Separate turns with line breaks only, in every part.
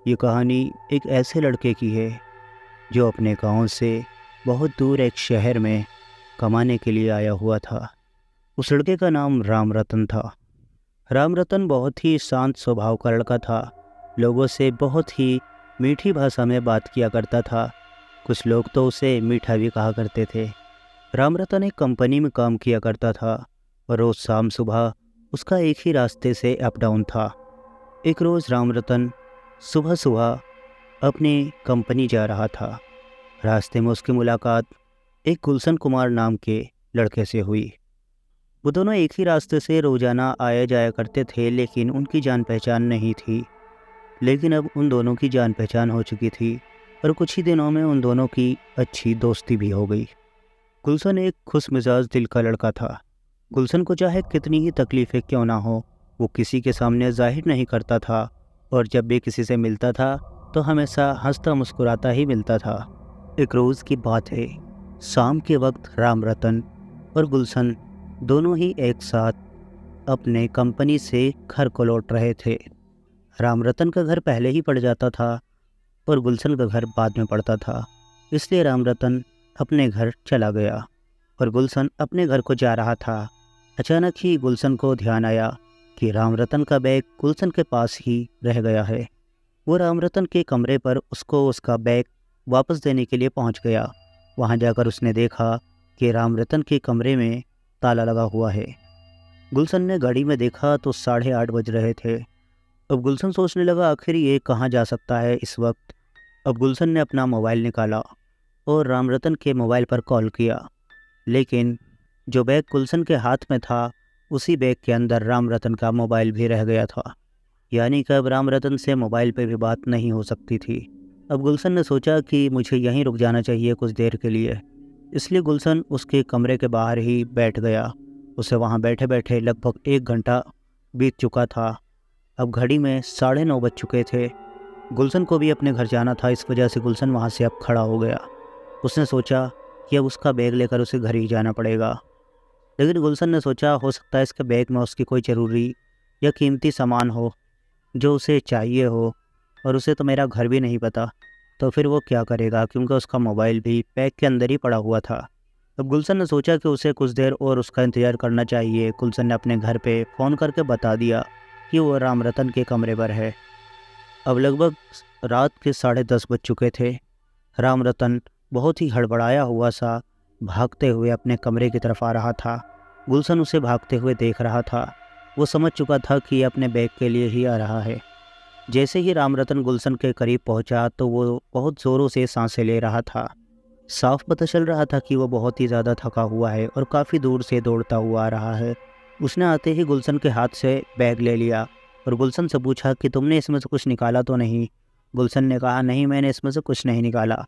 ये कहानी एक ऐसे लड़के की है जो अपने गांव से बहुत दूर एक शहर में कमाने के लिए आया हुआ था। उस लड़के का नाम राम रतन था। राम रतन बहुत ही शांत स्वभाव का लड़का था। लोगों से बहुत ही मीठी भाषा में बात किया करता था। कुछ लोग तो उसे मीठा भी कहा करते थे। राम रतन एक कंपनी में काम किया करता था और रोज़ शाम सुबह उसका एक ही रास्ते से अप डाउन था। एक रोज़ राम रतन सुबह सुबह अपनी कंपनी जा रहा था। रास्ते में उसकी मुलाकात एक गुलशन कुमार नाम के लड़के से हुई। वो दोनों एक ही रास्ते से रोज़ाना आया जाया करते थे, लेकिन उनकी जान पहचान नहीं थी। लेकिन अब उन दोनों की जान पहचान हो चुकी थी और कुछ ही दिनों में उन दोनों की अच्छी दोस्ती भी हो गई। गुलशन एक खुश मिजाज दिल का लड़का था। गुलशन को चाहे कितनी ही तकलीफ़ें क्यों ना हो, वो किसी के सामने जाहिर नहीं करता था और जब भी किसी से मिलता था तो हमेशा हंसता मुस्कुराता ही मिलता था। एक रोज़ की बात है, शाम के वक्त राम रतन और गुलशन दोनों ही एक साथ अपने कंपनी से घर को लौट रहे थे। राम रतन का घर पहले ही पड़ जाता था और गुलशन का घर बाद में पड़ता था, इसलिए राम रतन अपने घर चला गया और गुलशन अपने घर को जा रहा था। अचानक ही गुलशन को ध्यान आया कि राम रतन का बैग गुलशन के पास ही रह गया है। वो राम रतन के कमरे पर उसको उसका बैग वापस देने के लिए पहुंच गया। वहां जाकर उसने देखा कि राम रतन के कमरे में ताला लगा हुआ है। गुलशन ने घड़ी में देखा तो 8:30 बज रहे थे। अब गुलशन सोचने लगा, आखिर ये कहाँ जा सकता है इस वक्त। अब गुलशन ने अपना मोबाइल निकाला और राम रतन के मोबाइल पर कॉल किया, लेकिन जो बैग गुलशन के हाथ में था उसी बैग के अंदर राम रतन का मोबाइल भी रह गया था। यानी कि अब राम रतन से मोबाइल पे भी बात नहीं हो सकती थी। अब गुलशन ने सोचा कि मुझे यहीं रुक जाना चाहिए कुछ देर के लिए, इसलिए गुलशन उसके कमरे के बाहर ही बैठ गया। उसे वहाँ बैठे बैठे लगभग 1 घंटा बीत चुका था। अब घड़ी में 9:30 बज चुके थे। गुलशन को भी अपने घर जाना था, इस वजह से गुलशन वहाँ से अब खड़ा हो गया। उसने सोचा कि अब उसका बैग लेकर उसे घर ही जाना पड़ेगा, लेकिन गुलशन ने सोचा हो सकता है इसके बैग में उसकी कोई ज़रूरी या कीमती सामान हो जो उसे चाहिए हो, और उसे तो मेरा घर भी नहीं पता, तो फिर वो क्या करेगा, क्योंकि उसका मोबाइल भी बैग के अंदर ही पड़ा हुआ था। अब गुलशन ने सोचा कि उसे कुछ देर और उसका इंतज़ार करना चाहिए। गुलशन ने अपने घर पे फ़ोन करके बता दिया कि वो राम रतन के कमरे पर है। अब लगभग रात के 10:30 बज चुके थे। राम रतन बहुत ही हड़बड़ाया हुआ सा भागते हुए अपने कमरे की तरफ आ रहा था। गुलशन उसे भागते हुए देख रहा था। वो समझ चुका था कि अपने बैग के लिए ही आ रहा है। जैसे ही राम रतन गुलशन के करीब पहुंचा तो वो बहुत ज़ोरों से सांसें ले रहा था। साफ पता चल रहा था कि वो बहुत ही ज़्यादा थका हुआ है और काफ़ी दूर से दौड़ता हुआ आ रहा है। उसने आते ही गुलशन के हाथ से बैग ले लिया और गुलशन से पूछा कि तुमने इसमें से कुछ निकाला तो नहीं। गुलशन ने कहा, नहीं, मैंने इसमें से कुछ नहीं निकाला।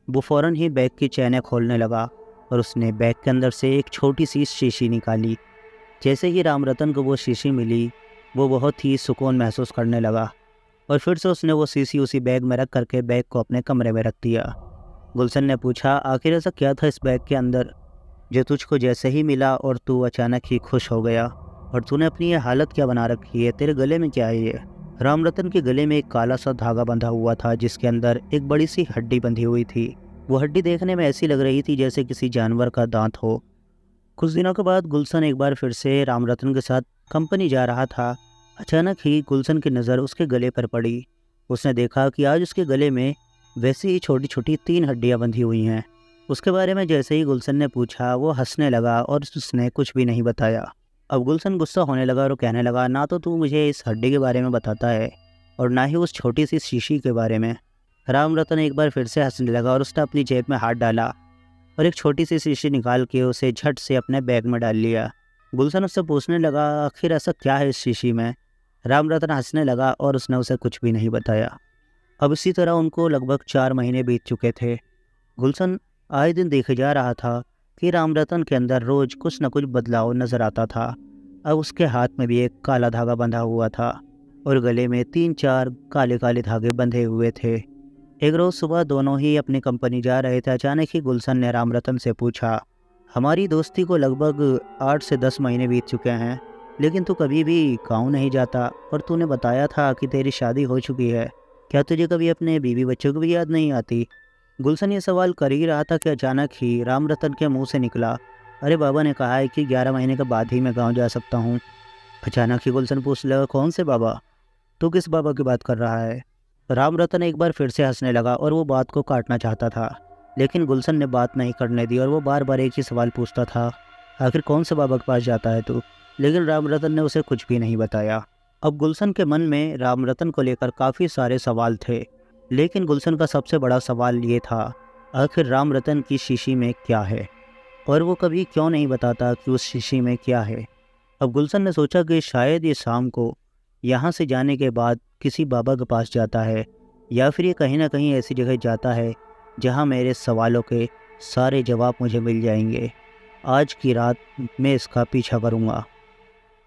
वो फ़ौरन ही बैग की चैनें खोलने लगा और उसने बैग के अंदर से एक छोटी सी शीशी निकाली। जैसे ही राम रतन को वो शीशी मिली, वो बहुत ही सुकून महसूस करने लगा और फिर से उसने वो शीशी उसी बैग में रख करके बैग को अपने कमरे में रख दिया। गुलशन ने पूछा, आखिर ऐसा क्या था इस बैग के अंदर जो तुझको जैसे ही मिला और तू अचानक ही खुश हो गया, और तूने अपनी ये हालत क्या बना रखी है, तेरे गले में क्या है ये? राम रतन के गले में एक काला सा धागा बंधा हुआ था जिसके अंदर एक बड़ी सी हड्डी बंधी हुई थी। वो हड्डी देखने में ऐसी लग रही थी जैसे किसी जानवर का दांत हो। कुछ दिनों के बाद गुलशन एक बार फिर से राम रतन के साथ कंपनी जा रहा था। अचानक ही गुलशन की नज़र उसके गले पर पड़ी। उसने देखा कि आज उसके गले में वैसी ही छोटी छोटी 3 हड्डियां बंधी हुई हैं। उसके बारे में जैसे ही गुलशन ने पूछा, वो हंसने लगा और उसने कुछ भी नहीं बताया। अब गुलशन गुस्सा होने लगा और कहने लगा, ना तो तू मुझे इस हड्डी के बारे में बताता है और ना ही उस छोटी सी शीशी के बारे में। राम रतन एक बार फिर से हंसने लगा और उसने अपनी जेब में हाथ डाला और एक छोटी सी शीशी निकाल के उसे झट से अपने बैग में डाल लिया। गुलशन उससे पूछने लगा, आखिर ऐसा क्या है इस शीशी में? राम रतन हंसने लगा और उसने उसे कुछ भी नहीं बताया। अब इसी तरह उनको लगभग 4 महीने बीत चुके थे। गुलशन आए दिन देखे जा रहा था कि राम रतन के अंदर रोज़ कुछ न कुछ बदलाव नज़र आता था। अब उसके हाथ में भी एक काला धागा बंधा हुआ था और गले में 3-4 काले काले धागे बंधे हुए थे। एक रोज़ सुबह दोनों ही अपनी कंपनी जा रहे थे। अचानक ही गुलशन ने राम रतन से पूछा, हमारी दोस्ती को लगभग 8 से 10 महीने बीत चुके हैं, लेकिन तू कभी भी गाँव नहीं जाता और तूने बताया था कि तेरी शादी हो चुकी है। क्या तुझे कभी अपने बीवी बच्चों को भी याद नहीं आती? गुलशन ये सवाल कर ही रहा था कि अचानक ही राम रतन के मुंह से निकला, अरे बाबा ने कहा है कि 11 महीने के बाद ही मैं गाँव जा सकता हूँ। अचानक ही गुलशन पूछने लगा, कौन से बाबा? तू किस बाबा की बात कर रहा है? राम रतन एक बार फिर से हंसने लगा और वो बात को काटना चाहता था, लेकिन गुलशन ने बात नहीं करने दी और वो बार बार एक ही सवाल पूछता था, आखिर कौन से बाबा के पास जाता है तू? लेकिन राम रतन ने उसे कुछ भी नहीं बताया। अब गुलशन के मन में राम रतन को लेकर काफ़ी सारे सवाल थे, लेकिन गुलशन का सबसे बड़ा सवाल ये था, आखिर राम रतन की शीशी में क्या है और वो कभी क्यों नहीं बताता कि उस शीशी में क्या है। अब गुलशन ने सोचा कि शायद ये शाम को यहाँ से जाने के बाद किसी बाबा के पास जाता है, या फिर ये कहीं ना कहीं ऐसी जगह जाता है जहाँ मेरे सवालों के सारे जवाब मुझे मिल जाएंगे। आज की रात मैं इसका पीछा करूँगा।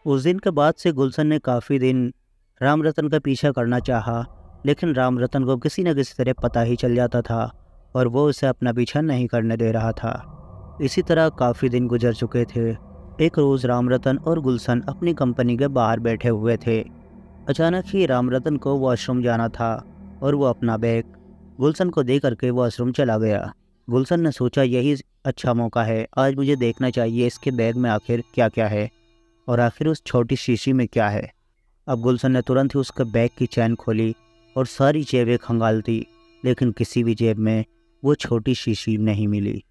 उस दिन के बाद से गुलशन ने काफ़ी दिन राम रतन का पीछा करना चाहा, लेकिन राम रतन को किसी न किसी तरह पता ही चल जाता था और वो उसे अपना पीछा नहीं करने दे रहा था। इसी तरह काफ़ी दिन गुजर चुके थे। एक रोज़ राम रतन और गुलशन अपनी कंपनी के बाहर बैठे हुए थे। अचानक ही राम रतन को वॉशरूम जाना था और वो अपना बैग गुलशन को दे करके वॉशरूम चला गया। गुलशन ने सोचा, यही अच्छा मौका है, आज मुझे देखना चाहिए इसके बैग में आखिर क्या क्या है और आखिर उस छोटी शीशी में क्या है। अब गुलशन ने तुरंत ही उसके बैग की चैन खोली और सारी जेबें खंगालती, लेकिन किसी भी जेब में वो छोटी शीशी नहीं मिली।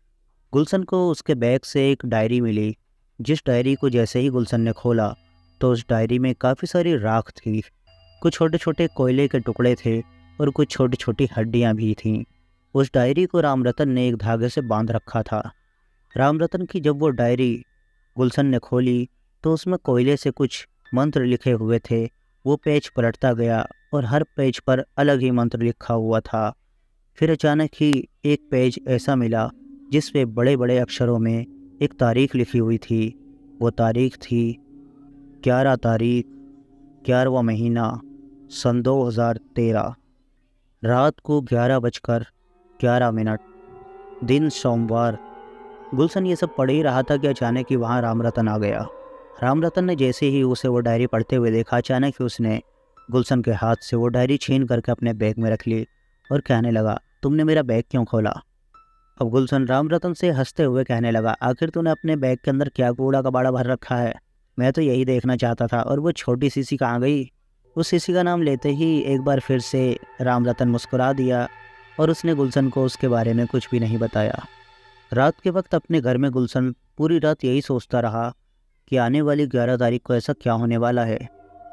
गुलशन को उसके बैग से एक डायरी मिली, जिस डायरी को जैसे ही गुलशन ने खोला तो उस डायरी में काफ़ी सारी राख थी। कुछ छोटे छोटे कोयले के टुकड़े थे और कुछ छोटी छोटी हड्डियाँ भी थीं। उस डायरी को राम रतन ने एक धागे से बांध रखा था। राम रतन की जब वो डायरी गुलशन ने खोली तो उसमें कोयले से कुछ मंत्र लिखे हुए थे। वो पेज पलटता गया और हर पेज पर अलग ही मंत्र लिखा हुआ था। फिर अचानक ही एक पेज ऐसा मिला जिस पे बड़े बड़े अक्षरों में एक तारीख लिखी हुई थी। वो तारीख थी 11 तारीख 11वां महीना सन 2013, रात को 11:11, दिन सोमवार। गुलशन ये सब पढ़ ही रहा था कि अचानक ही वहाँ राम रतन आ गया। राम रतन ने जैसे ही उसे वो डायरी पढ़ते हुए देखा, अचानक ही उसने गुलशन के हाथ से वो डायरी छीन करके अपने बैग में रख ली और कहने लगा, तुमने मेरा बैग क्यों खोला? अब गुलशन राम रतन से हंसते हुए कहने लगा, आखिर तूने अपने बैग के अंदर क्या कूड़ा कबाड़ा भर रखा है? मैं तो यही देखना चाहता था। और वो छोटी शीशी कहाँ गई? उस शीशी का नाम लेते ही एक बार फिर से राम रतन मुस्कुरा दिया और उसने गुलशन को उसके बारे में कुछ भी नहीं बताया। रात के वक्त अपने घर में गुलशन पूरी रात यही सोचता रहा कि आने वाली 11 तारीख को ऐसा क्या होने वाला है,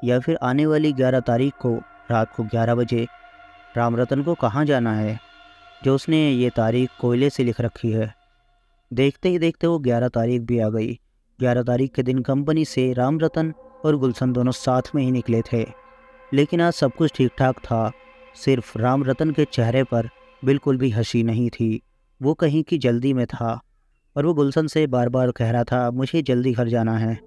या फिर आने वाली 11 तारीख को रात को 11 बजे राम रतन को कहाँ जाना है, जो उसने ये तारीख कोयले से लिख रखी है। देखते ही देखते वो 11 तारीख भी आ गई। 11 तारीख के दिन कंपनी से राम रतन और गुलशन दोनों साथ में ही निकले थे, लेकिन आज सब कुछ ठीक ठाक था। सिर्फ राम रतन के चेहरे पर बिल्कुल भी हंसी नहीं थी। वो कहीं की जल्दी में था और वो गुलशन से बार बार कह रहा था, मुझे जल्दी घर जाना है।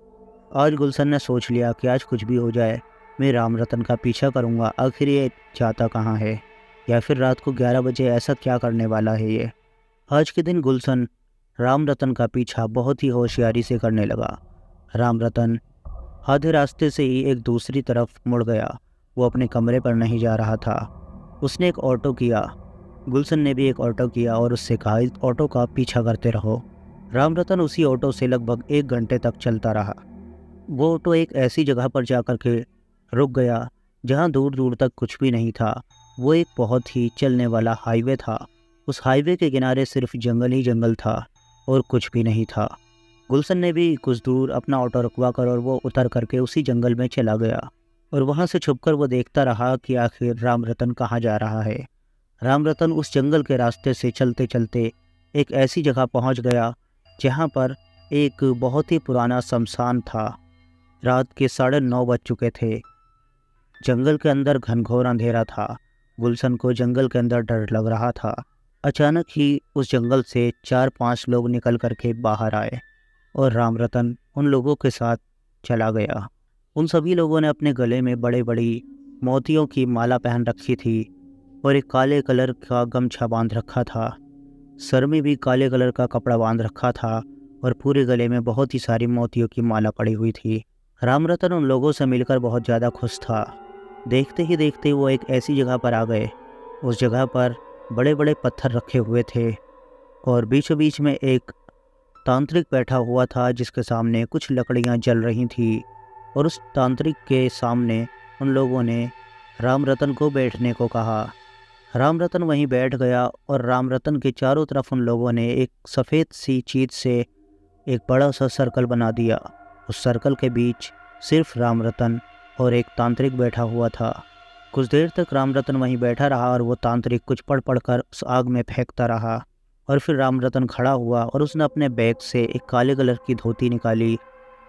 आज गुलशन ने सोच लिया कि आज कुछ भी हो जाए मैं राम रतन का पीछा करूंगा, आखिर ये जाता कहाँ है, या फिर रात को 11 बजे ऐसा क्या करने वाला है ये। आज के दिन गुलशन राम रतन का पीछा बहुत ही होशियारी से करने लगा। राम रतन आधे रास्ते से ही एक दूसरी तरफ मुड़ गया। वो अपने कमरे पर नहीं जा रहा था। उसने एक ऑटो किया, गुलशन ने भी एक ऑटो किया और उससे कहा, इस ऑटो का पीछा करते रहो। राम रतन उसी ऑटो से लगभग 1 घंटे तक चलता रहा। वो ऑटो एक ऐसी जगह पर जाकर के रुक गया जहाँ दूर दूर तक कुछ भी नहीं था। वो एक बहुत ही चलने वाला हाईवे था। उस हाईवे के किनारे सिर्फ जंगल ही जंगल था और कुछ भी नहीं था। गुलशन ने भी कुछ दूर अपना ऑटो रुकवा कर और वो उतर करके उसी जंगल में चला गया और वहाँ से छुपकर वो देखता रहा कि आखिर राम रतन कहाँ जा रहा है। राम रतन उस जंगल के रास्ते से चलते चलते एक ऐसी जगह पहुँच गया जहाँ पर एक बहुत ही पुराना शमशान था। रात के 9:30 बज चुके थे। जंगल के अंदर घनघोर अंधेरा था। गुलशन को जंगल के अंदर डर लग रहा था। अचानक ही उस जंगल से 4-5 लोग निकल करके बाहर आए और राम रतन उन लोगों के साथ चला गया। उन सभी लोगों ने अपने गले में बड़े बड़ी मोतियों की माला पहन रखी थी और एक काले कलर का गमछा बांध रखा था। सर में भी काले कलर का कपड़ा बांध रखा था और पूरे गले में बहुत ही सारी मोतियों की माला पड़ी हुई थी। राम रतन उन लोगों से मिलकर बहुत ज़्यादा खुश था। देखते ही देखते वो एक ऐसी जगह पर आ गए। उस जगह पर बड़े बड़े पत्थर रखे हुए थे और बीचों बीच में एक तांत्रिक बैठा हुआ था जिसके सामने कुछ लकड़ियां जल रही थी। और उस तांत्रिक के सामने उन लोगों ने राम रतन को बैठने को कहा। राम रतन वहीं बैठ गया और राम रतन के चारों तरफ उन लोगों ने एक सफ़ेद सी चीज़ से एक बड़ा सा सर्कल बना दिया। उस सर्कल के बीच सिर्फ राम रतन और एक तांत्रिक बैठा हुआ था। कुछ देर तक राम रतन वहीं बैठा रहा और वो तांत्रिक कुछ पढ़ पढ़ कर उस आग में फेंकता रहा। और फिर राम रतन खड़ा हुआ और उसने अपने बैग से एक काले कलर की धोती निकाली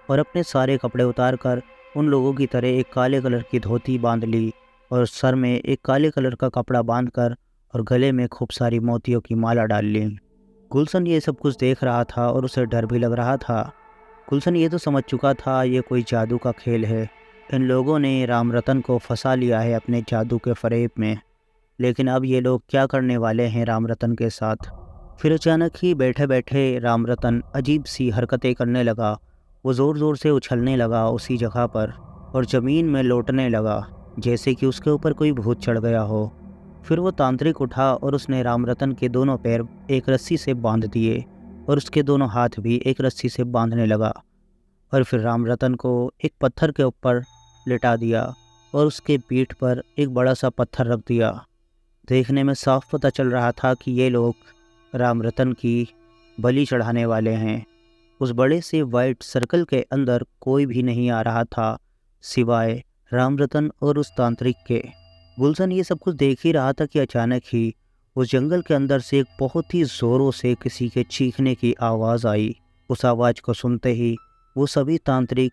और अपने सारे कपड़े उतार कर उन लोगों की तरह एक काले कलर की धोती बांध ली और सर में एक काले कलर का कपड़ा बांधकर और गले में खूब सारी मोतियों की माला डाल ली। गुलशन ये सब कुछ देख रहा था और उसे डर भी लग रहा था। गुलशन ये तो समझ चुका था ये कोई जादू का खेल है। इन लोगों ने राम रतन को फंसा लिया है अपने जादू के फरेब में। लेकिन अब ये लोग क्या करने वाले हैं राम रतन के साथ। फिर अचानक ही बैठे बैठे राम रतन अजीब सी हरकतें करने लगा। वो ज़ोर ज़ोर से उछलने लगा उसी जगह पर और ज़मीन में लौटने लगा जैसे कि उसके ऊपर कोई भूत चढ़ गया हो। फिर वो तांत्रिक उठा और उसने राम रतन के दोनों पैर एक रस्सी से बांध दिए और उसके दोनों हाथ भी एक रस्सी से बांधने लगा। और फिर राम रतन को एक पत्थर के ऊपर लिटा दिया और उसके पीठ पर एक बड़ा सा पत्थर रख दिया। देखने में साफ पता चल रहा था कि ये लोग राम रतन की बलि चढ़ाने वाले हैं। उस बड़े से वाइट सर्कल के अंदर कोई भी नहीं आ रहा था सिवाय राम रतन और उस तांत्रिक के। गुलशन ये सब कुछ देख ही रहा था कि अचानक ही उस जंगल के अंदर से एक बहुत ही ज़ोरों से किसी के चीखने की आवाज़ आई। उस आवाज़ को सुनते ही वो सभी तांत्रिक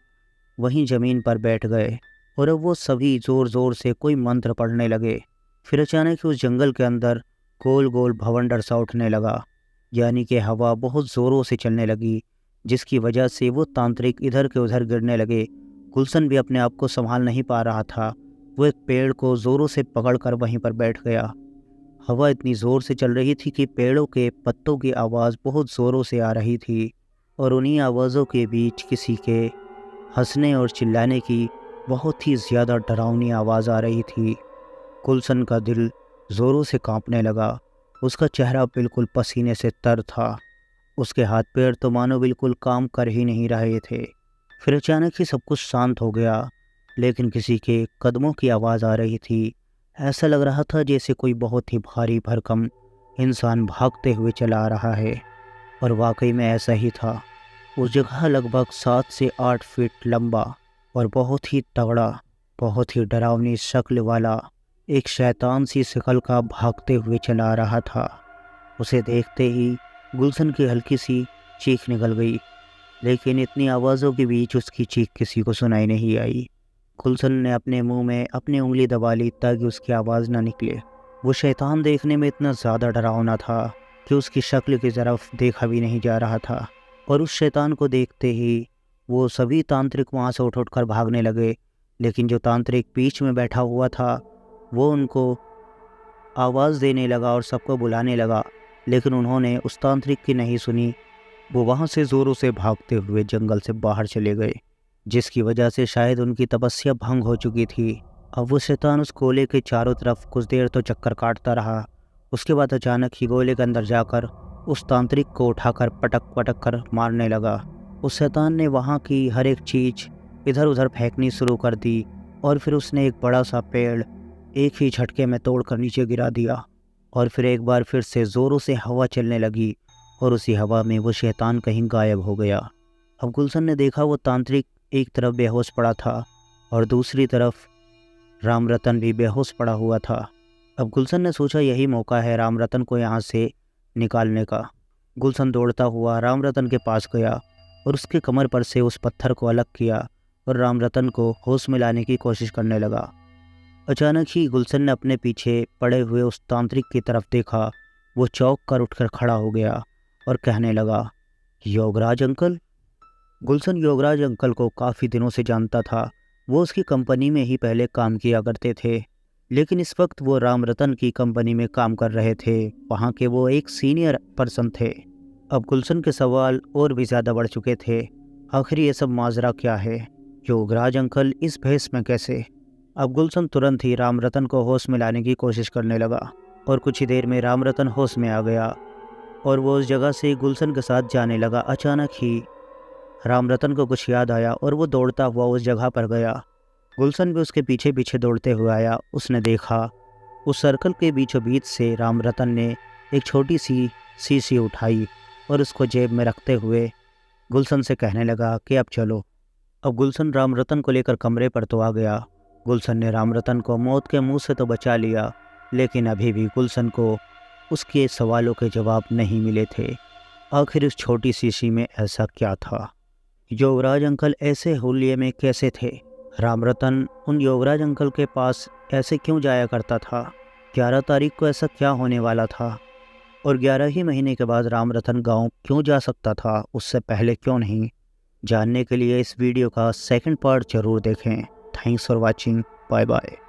वहीं ज़मीन पर बैठ गए और अब वो सभी ज़ोर ज़ोर से कोई मंत्र पढ़ने लगे। फिर अचानक ही उस जंगल के अंदर गोल गोल भवंडर सा उठने लगा, यानी कि हवा बहुत ज़ोरों से चलने लगी जिसकी वजह से वो तांत्रिक इधर के उधर गिरने लगे। गुलशन भी अपने आप को संभाल नहीं पा रहा था। वो एक पेड़ को ज़ोरों से पकड़कर वहीं पर बैठ गया। हवा इतनी ज़ोर से चल रही थी कि पेड़ों के पत्तों की आवाज़ बहुत ज़ोरों से आ रही थी और उन्हीं आवाज़ों के बीच किसी के हंसने और चिल्लाने की बहुत ही ज़्यादा डरावनी आवाज़ आ रही थी। गुलशन का दिल ज़ोरों से कांपने लगा। उसका चेहरा बिल्कुल पसीने से तर था। उसके हाथ पैर तो मानो बिल्कुल काम कर ही नहीं रहे थे। फिर अचानक ही सब कुछ शांत हो गया, लेकिन किसी के कदमों की आवाज़ आ रही थी। ऐसा लग रहा था जैसे कोई बहुत ही भारी भरकम इंसान भागते हुए चला आ रहा है। और वाकई में ऐसा ही था। उस जगह लगभग 7 से 8 फीट लंबा और बहुत ही तगड़ा, बहुत ही डरावनी शक्ल वाला एक शैतान सी शक्ल का भागते हुए चला आ रहा था। उसे देखते ही गुलशन की हल्की सी चीख निकल गई, लेकिन इतनी आवाज़ों के बीच उसकी चीख किसी को सुनाई नहीं आई। गुलशन ने अपने मुंह में अपनी उंगली दबा ली ताकि उसकी आवाज़ ना निकले। वो शैतान देखने में इतना ज़्यादा डरावना था कि उसकी शक्ल की तरफ देखा भी नहीं जा रहा था। और उस शैतान को देखते ही वो सभी तांत्रिक वहाँ से उठ कर भागने लगे, लेकिन जो तांत्रिक बीच में बैठा हुआ था वो उनको आवाज़ देने लगा और सबको बुलाने लगा, लेकिन उन्होंने उस तांत्रिक की नहीं सुनी। वो वहाँ से ज़ोरों से भागते हुए जंगल से बाहर चले गए, जिसकी वजह से शायद उनकी तपस्या भंग हो चुकी थी। अब वो शैतान उस गोले के चारों तरफ कुछ देर तो चक्कर काटता रहा। उसके बाद अचानक ही गोले के अंदर जाकर उस तांत्रिक को उठाकर पटक पटक कर मारने लगा। उस शैतान ने वहाँ की हर एक चीज़ इधर उधर फेंकनी शुरू कर दी और फिर उसने एक बड़ा सा पेड़ एक ही झटके में तोड़कर नीचे गिरा दिया। और फिर एक बार फिर से ज़ोरों से हवा चलने लगी और उसी हवा में वो शैतान कहीं गायब हो गया। अब गुलशन ने देखा वो तांत्रिक एक तरफ बेहोश पड़ा था और दूसरी तरफ राम रतन भी बेहोश पड़ा हुआ था। अब गुलशन ने सोचा यही मौका है राम रतन को यहाँ से निकालने का। गुलशन दौड़ता हुआ राम रतन के पास गया और उसके कमर पर से उस पत्थर को अलग किया और राम रतन को होश में लाने की कोशिश करने लगा। अचानक ही गुलशन ने अपने पीछे पड़े हुए उस तांत्रिक की तरफ देखा। वो चौंक कर उठकर खड़ा हो गया और कहने लगा, योगराज अंकल। गुलशन योगराज अंकल को काफ़ी दिनों से जानता था। वो उसकी कंपनी में ही पहले काम किया करते थे, लेकिन इस वक्त वो राम रतन की कंपनी में काम कर रहे थे। वहाँ के वो एक सीनियर पर्सन थे। अब गुलशन के सवाल और भी ज़्यादा बढ़ चुके थे। आखिर ये सब माजरा क्या है? योगराज अंकल इस भेष में कैसे? अब गुलशन तुरंत ही रामरतन को होश में लाने की कोशिश करने लगा और कुछ ही देर में रामरतन होश में आ गया और वो उस जगह से गुलशन के साथ जाने लगा। अचानक ही रामरतन को कुछ याद आया और वो दौड़ता हुआ उस जगह पर गया। गुलशन भी उसके पीछे पीछे दौड़ते हुए आया। उसने देखा उस सर्कल के बीचों बीच से रामरतन ने एक छोटी सी शीशी उठाई और उसको जेब में रखते हुए गुलशन से कहने लगा कि अब चलो। अब गुलशन रामरतन को लेकर कमरे पर तो आ गया। गुलशन ने रामरतन को मौत के मुंह से तो बचा लिया, लेकिन अभी भी गुलशन को उसके सवालों के जवाब नहीं मिले थे। आखिर उस छोटी शीशी में ऐसा क्या था? योगराज अंकल ऐसे होलिये में कैसे थे? रामरतन उन योगराज अंकल के पास ऐसे क्यों जाया करता था? 11 तारीख को ऐसा क्या होने वाला था? और 11 ही महीने के बाद रामरतन गांव क्यों जा सकता था, उससे पहले क्यों नहीं? जानने के लिए इस वीडियो का सेकंड पार्ट जरूर देखें। Thanks for watching. Bye bye.